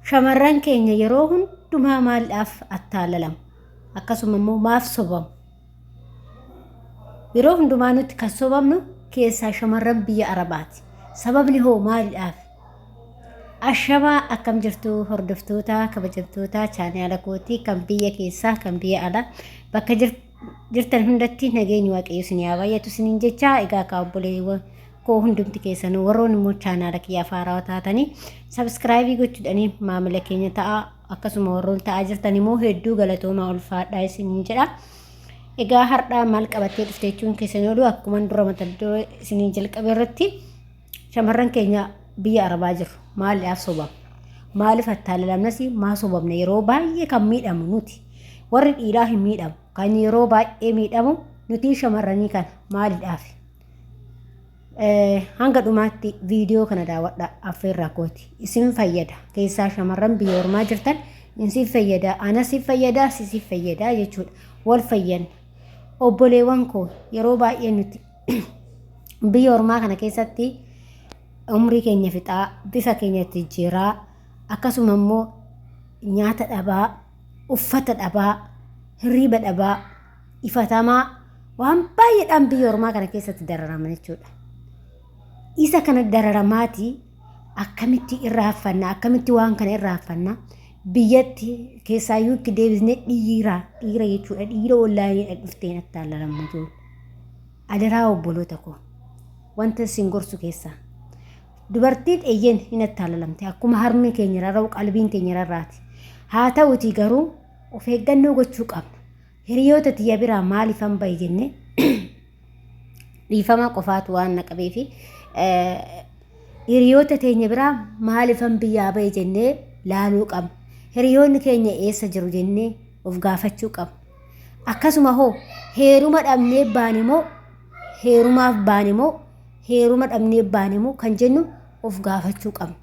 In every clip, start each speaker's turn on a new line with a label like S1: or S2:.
S1: shamarran keenya yeroo hundumaa maaliif attaalalamu akkasuma immoo maaf sobamu yeroo hundumaa nuti kan sobamnu keessaa shamarran biyya Arabaati sababni hoo maaliif ashaba akkam jirtu hordoftoota kabajamtoota chaanaala kootii kan biyya keessaa kan biyya alaa bakka jirtan hundatti nageenyi waaqayyo isin haa baay'atu isiniin jecha egaa kaabboleewwan koo hundumti keessan warroon immoo chaanaala kiyya faaraa taatanii subscribe gochuudhaan maamila keenya ta'a akkasuma warroon ta'aa jirtan immoo hedduu galatoomaa ulfaadhaa isiniin jedha. Egaa har'aa maal qabattee dhuftee jechuun keessan oduu akkuma dura mata duree isiniin jalqabe irratti shamarran keenya biyya Arabaa jiru maaliif sobamu maaliif attaallalamnas maa sobamne yeroo baay'ee kan miidhamu nuti warri dhiiraa hin miidhamu kan yeroo baay'ee miidhamu nuti shamarranii kan maaliidhaaf hanga dhumaatti viidiyoo kana daawwadhaa affeerraa kooti isin fayyada keessaa shamarran biyya ormaa jirtan isin fayyada anas fayyada sisi fayyada jechuudha wal fayyanna obboleewwan koo yeroo baay'ee nuti biyya ormaa kana keessatti umrii keenya fixaa bifa keenyatti jiraa akkasuma immoo nyaata dhabaa uffata dhabaa hirriba dhabaa ifatamaa waan baay'eedhaan biyya ormaa kana keessatti dararaman jechuudha. Isa kana dararamaati akkamitti irraanfanna akkamitti waan kana irraanfanna biyyatti keessaayyuu itti deebisnee dhiira jechuudha dhiira wallaayee dhufteen attaalalamu jechuudha. Adaraa obboloota koo wanta isin gorsu keessaa dubartiin eeyyen hin attaallalamte akkuma harmi keenya rarra'u qalbiin keenya rarraati haa ta'uti garuu of eeggannoo gochuu qabna. Hiriyoota tiyya biraa maaliifan bahe jenne dhiifama qofaatu waan naqabee fi hiriyoota teenya biraa maaliifan biyyaa bahe jennee laaluu qabna. Hiriyoonni keenya eessa jiru jennee of gaafachuu qabna. Akkasuma hoo heeruma dhabnee baanimoo heerumaaf baanimoo heeruma dhabnee baanimoo kan jennu of gaafachuu qabna.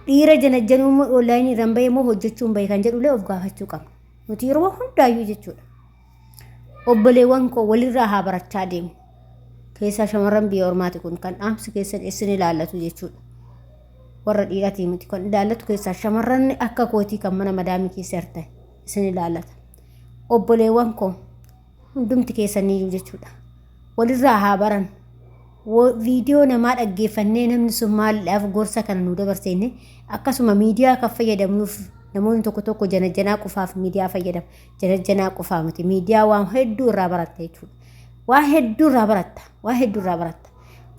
S1: Dhiira janajjanuu online irraan bahe moo hojjechuun bahe kan jedhullee of gaafachuu qabna. Nuti yeroo hundaayyuu jechuudha. Obboleewwan koo walirraa haa barachaa deemu. Keessaa shamarran biyya ormaati kun kan dhaamsi keessan isin ilaallatu jechuudha. Warra dhiiratii miti kan ilaallatu keessaa shamarran akka kootii kan mana madaamii keessa hirtan isin ilaallata. Obboleewwan koo hundumti keessaniyyuu jechuudha. Walirraa haa baran. Viidiyoo namaa dhaggeeffannee namni sun maaliif gorsa kana nu dabarsine akkasuma miidiyaa kan fayyadamnuuf namoonni tokko janajjanaa qofaaf miidiyaa fayyadamu. Janajjanaa qofaa miti miidiyaa waan hedduu irraa baratta jechuudha. Waan hedduu irraa baratta.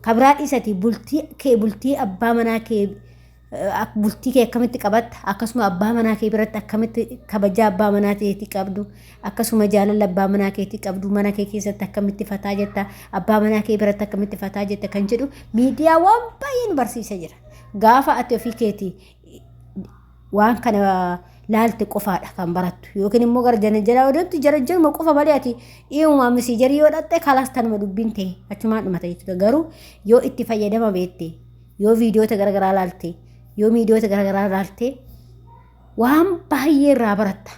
S1: Kabraa dhiisati bultii abbaa manaa kee bultii kee akkamitti qabatta akkasuma abbaa manaa kee biratti akkamitti kabajaa abbaa manaa keetii qabdu akkasuma jaalala abbaa manaa keetii qabdu mana kee keessatti akkamitti fataa jetta abbaa manaa kee biratti akkamitti fataa jetta kan jedhu miidiyaa waan baay'een barsiisa jira. Gaafa ati ofii keetii waan kana laalte qofaadha kan barattu yookiin immoo gara janajjanaa odeetti jarajjanuma qofa malee ati dhiiwumaa misii jarii yoo dhatte kalaas tanuma dubbiin ta'e achumaan dhumata jechuudha. Garuu yoo itti fayyadama beekte yoo viidiyoota garagaraa laalte yoo miidiyoota garagaraa laalte waan baay'ee irraa baratta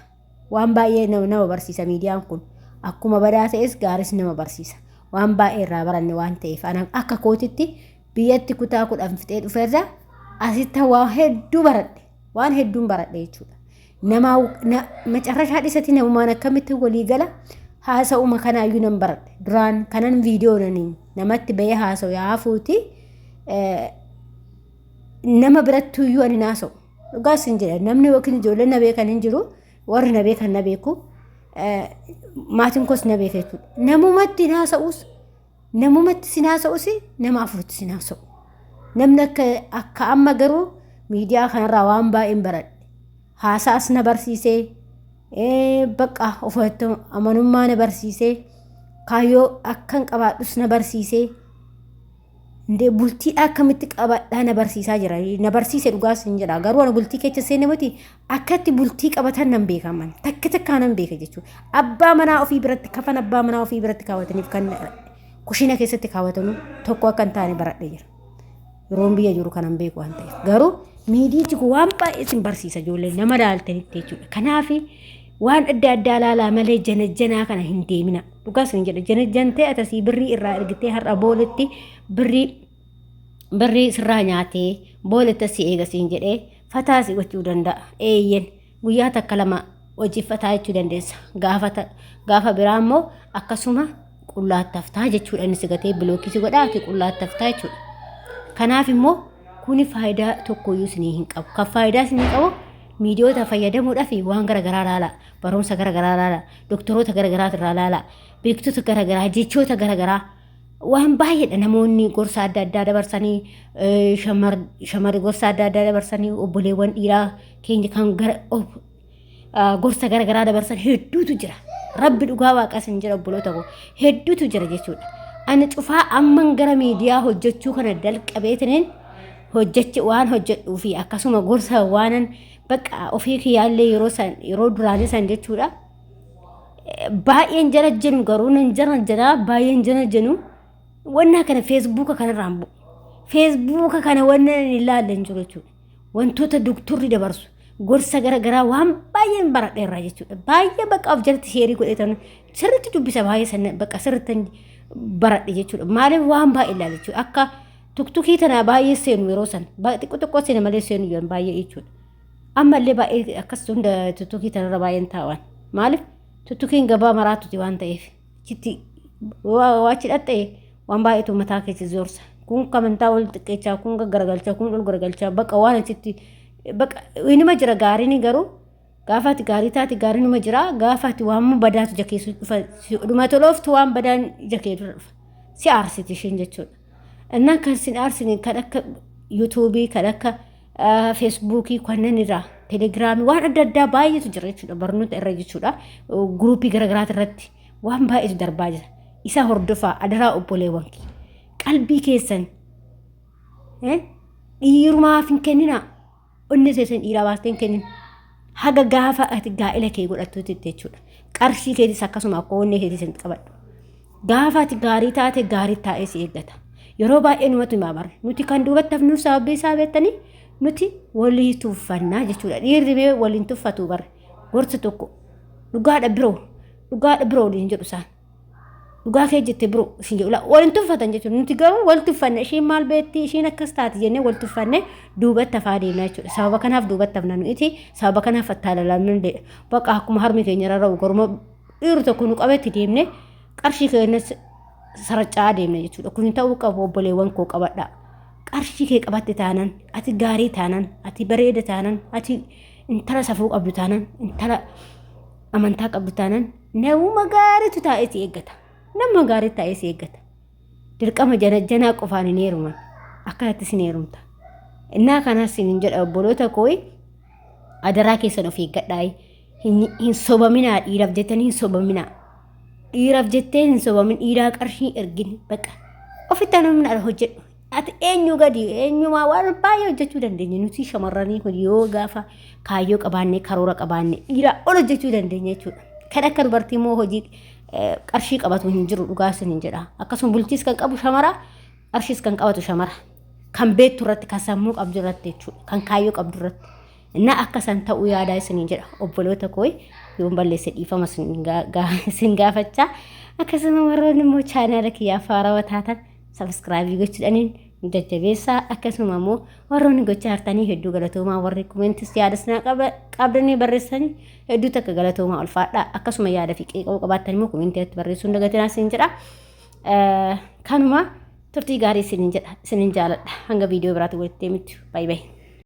S1: waan baay'ee nama barsiisa. Miidiyaan kun akkuma badaa ta'es gaaris nama barsiisa waan baay'ee irraa baranne waan ta'eef ana akka kootitti biyyatti kutaa 10 fixee dhufeerra asitti waan hedduun baradhe jechuudha. Nama macarrashaa dhisati namumaan akkamitti walii gala haasa'uma kanaayyuu nan baradhe duraan kanan viidiyoon namatti bahee haasa'u yaafuuti nama birattuyyuu ani naasa'u dhugaas hin jedha namni yookiin ijoolleen na beekan hin jiru warri na beekan na beeku maatiin koos na beeka jechuudha. Namumatti sinaasa'us nama afurtti sinaasa'u namni akka amma garuu miidiyaa kanarraa waan baay'een baradhe haasaas na barsiisee bakka ofitti amanummaa na barsiisee kaayyoo akkan qabaadhus na barsiisee bultii akkamitti qabadhaa na barsiisaa jira. Na barsiise dhugaas hin jedha garuu ani bultii keessa seenne miti akkatti bultii qabatan nan beekaman takka nan beeka jechuudha. Abbaa manaa ofii biratti kafan abbaa manaa ofii biratti kaawwataniif kan kushina keessatti kaawwatanu tokko akka hin taane baradhe jira. Yeroon biyya jiru kanan beeku waan ta'eef garuu miidiyichi waan baay'ee sin barsiisa ijoollee nama daaltanitti jechuudha. Kanaaf waan adda addaa laalaa malee janajjanaa kana hin deemina. Dhugaas hin jedha janajjantee atasii birrii irraa ergitee har'a booletti birrii sirraa nyaatee booletti si eegasiin jedhee fataasi gochuu danda'a. Eeyyen guyyaa takka lama hojii fataa jechuu dandeessa. Gaafa biraa immoo akkasuma qullaattaftaa jechuudha. Inni sigatee bilookii si godhaa ati qullaattaftaa jechuudha. Kanaaf immoo kuni faayidaa tokkoyyuu isinii hin qabu. Kan faayidaa isinii qabu miidiyoota fayyadamuudhaaf waan garagaraa ilaala. Barumsa garagaraa ilaala. Doktoroota garagaraa irraa ilaala. Beektota garagaraa, jechoota garagaraa waan baay'eedha. Namoonni gorsa adda addaa dabarsanii, shamarri gorsa adda addaa dabarsanii, obboleewwan dhiiraa keenya kan gorsa garagaraa dabarsan hedduutu jira. Rabbi dhugaa waaqas hin jira obboloota koo hedduutu jira jechuudha. Ani cufaa amman gara miidiyaa hojjechuu kana jalqabeetiniin waan hojjedhuu fi akkasuma gorsa waanan bakka ofii kiyyaallee yeroo duraanii san jechuudha. Baay'een jala jennu garuu nan jala baay'een jala jennu wanna kana feesbuuka kanarraan bu'u. Feesbuuka kana wanna ilaallan jiru jechuudha. Wantoota doktorri dabarsu gorsa garagaraa waan baay'een baradheerra jechuudha. Baay'ee bakka of jalatti sheerii godhetan sirriitti dubbisa baay'ee sana bakka sirriitti baradhe jechuudha. Maaliif waan baay'ee ilaala jechuudha. Akka tuktukii tana baay'ee seenu yeroo san xiqqoo seena malee seenu yoon baay'ee jechuudha. Ammallee baay'ee akkas hunda tuktukii tanarra baay'een taa'an. Maaliif tuttukiin gabaa maraatuti waan ta'eef chitti waachi dhatta'e waan baay'eetu mataa keessa zoorsa. Kun kamantaa wal xiqqeechaa kun garagalchaa kun ol garagalchaa bakka waan achitti bakka inuma jira gaariin garuu gaafati gaarii taati gaariin inuma jira gaafati waan badaatu jakeessu dhufa dhuma tolooftu waan badaan jakeetu dhufa si aarsiti isheen jechuudha. Innaan kan sin aarsini kan akka yuutuubii kan akka feesbuukii kanneen irraa telegiraamii waan adda addaa baay'eetu jira jechuudha. Barnoota irra jechuudha. Guruupii garagaraati irratti waan baay'eetu darbaa jira. Isa hordofaa adaraa obboleewwan qalbii keessan dhiirumaaf hin kennina. Onni seesan dhiiraa baasteen kennin haga gaafa ati gaa'ela kee godhattuutti jechuudha. Qarshii keetis akkasuma akka onnee keetis hin qabadhu. Gaafa ati gaarii taate gaarii taa'ee si eeggata. Yeroo baay'ee numatu himaa barre nuti kan duubatti hafnuuf sababii isaa beektanii nuti walii tuffannaa jechuudha. Dhiirri mee waliin tuffatu barre gorsa tokko dhugaadha biroo waliin jedhu isaan. Dhugaa kee jettee biroo isin jedhu waliin tuffatan jechuudha. Nuti garuu wal tuffanne isheen maal beetti isheen akkas taati jennee wal tuffanne duubatti hafaa deemna jechuudha. Sababa kanaaf duubatti hafna nuti sababa kanaaf attaalalaa bakka akkuma harmi keenya rarra'u garuma dhiiru tokko nu qabetti deemne qarshii keenya sarachaa deemna jechuudha. Kun ta'uu qabu obboleewwan koo qabadha. Qarshii kee qabatte taanan ati gaarii taanan ati bareeda taanan ati intala safuu qabdu taanan intala amantaa qabdu taanan nama gaariitu taa'ee si eeggata. Nama gaarii taa'ee si eeggata. Dirqama janaa qofaan hin heeruman akkanatti sin heerumta. Innaa kanas sin jedha obboloota koo adaraa keessan of eeggadhaa. Hin sobaminaa dhiiraaf jettanii hin sobaminaa. Dhiiraaf jettee hin sobamin dhiiraa qarshii ergin bakka ofitti namni hojjedhu. Ati eenyu gadi eenyumaa waan baay'ee hojjechuu dandeenya. Nuti shamarranii yoo gaafa kaayyoo qabaanne karoora qabaanne dhiiraa ol hojjechuu dandeenya jechuudha. Kan akka dubartii immoo hojii qarshii qabatu hin jiru dhugaas hin jedha. Akkasuma bultiis kan qabu shamara qarshiis kan qabatu shamara. Kan beektu irratti kan sammuu qabdu irratti jechuudha. Kan kaayyoo qabdu irratti. Innaa akkasan ta'uu yaadaa isin jedha obboloota koo yoo balleesse dhiifama sin gaafachaa. Akkasuma warroonni immoo chaanaala kiyyaa faarawaa taatan sabskraabii gochuudhaaniin jajjabeessaa. Akkasuma immoo warroonni gochaa hartanii hedduu galatoomaa warri komentis yaadasnaa qabdanii barreessanii hedduu takka galatoomaa ulfaadhaa. Akkasuma yaada fi qeeqaa qabaattan immoo komentii barreessuun dagatinaa sin jedha. Kanuma turtii gaarii sin jaaladha. Hanga viidiyoo biraatti walitti deemtu. Baay'ee.